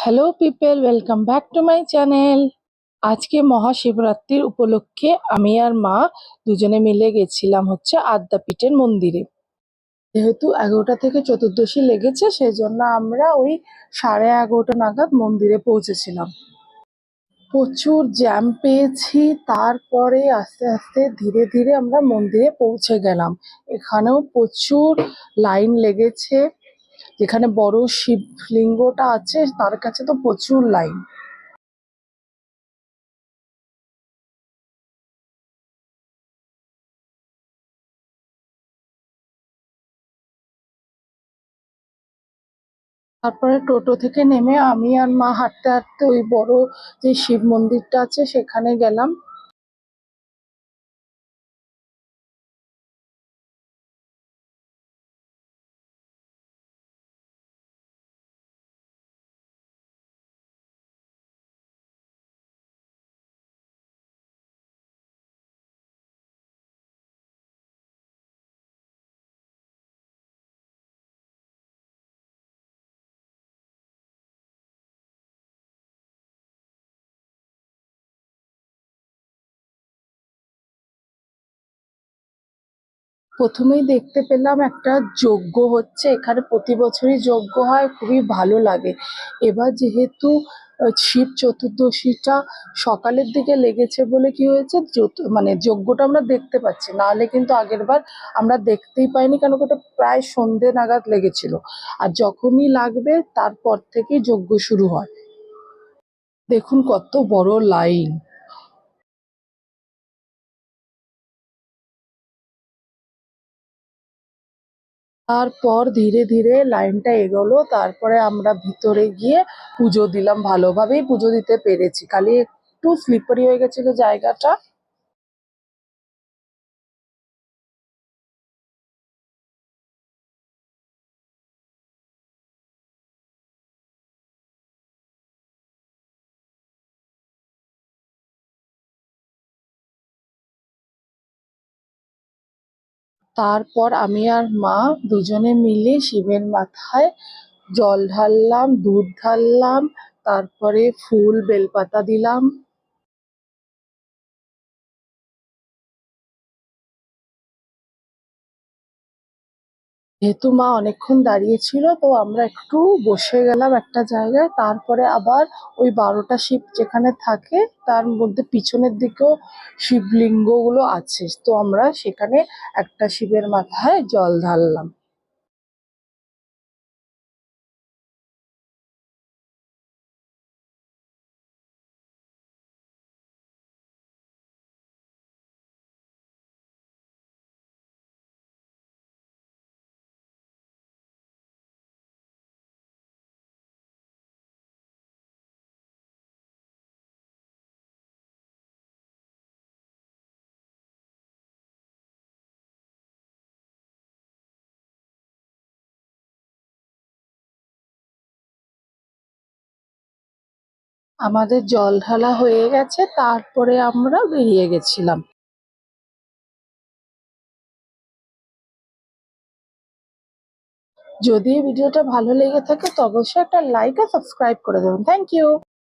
Hello people, welcome back to my channel. আজকে মহাশিবরাত্রির উপলক্ষে আমি আর মা দুজনে মিলে গেছিলাম আদ্যাপীঠের মন্দিরে। যেহেতু 11টা থেকে চতুর্দশী লেগেছে, সেই জন্য আমরা ওই 11:30 নাগাদ মন্দিরে পৌঁছেছিলাম। প্রচুর জ্যাম পেয়েছি, তারপরে আস্তে আস্তে ধীরে ধীরে আমরা মন্দিরে পৌঁছে গেলাম। এখানেও প্রচুর লাইন লেগেছে। যেখানে বড় শিবলিঙ্গটা আছে তার কাছে তো প্রচুর লাইন। তারপরে টোটো থেকে নেমে আমি আর মা হাঁটতে হাঁটতে ওই বড় যে শিব মন্দিরটা আছে সেখানে গেলাম। প্রথমেই দেখতে পেলাম একটা যজ্ঞ হচ্ছে। এখানে প্রতি বছরই যজ্ঞ হয়, খুবই ভালো লাগে। এবার যেহেতু শিব চতুর্দশীটা সকালের দিকে লেগেছে বলে কি হয়েছে, মানে যজ্ঞটা আমরা দেখতে পাচ্ছি, নাহলে কিন্তু আগের বার আমরা দেখতেই পাইনি, কারণ ওটা প্রায় সন্ধে নাগাদ লেগেছিল। আর যখনই লাগবে তারপর থেকেই যজ্ঞ শুরু হয়। দেখুন কত বড় লাইন। তারপর ধীরে ধীরে লাইনটা এগোলো, তারপরে আমরা ভিতরে গিয়ে পুজো দিলাম। ভালোভাবেই পুজো দিতে পেরেছি, খালি একটু স্লিপারি হয়ে গেছিল জায়গাটা। তারপর আমি আর মা দুজনে মিলে শিবের মাথায় জল ঢাললাম, দুধ ঢাললাম, তারপরে ফুল বেলপাতা দিলাম। যেহেতু মা অনেকক্ষণ দাঁড়িয়ে ছিল, তো আমরা একটু বসে গেলাম একটা জায়গায়। তারপরে আবার ওই 12টা শিব যেখানে থাকে তার মধ্যে পিছনের দিকেও শিবলিঙ্গগুলো আছে, তো আমরা সেখানে একটা শিবের মাথায় জল ঢাললাম। আমাদের জল ঢালা হয়ে গেছে, তারপরে আমরা বেরিয়ে গেছিলাম। যদি এই ভিডিওটা ভালো লেগে থাকে তো অবশ্যই একটা লাইক আর সাবস্ক্রাইব করে দেবেন। Thank you.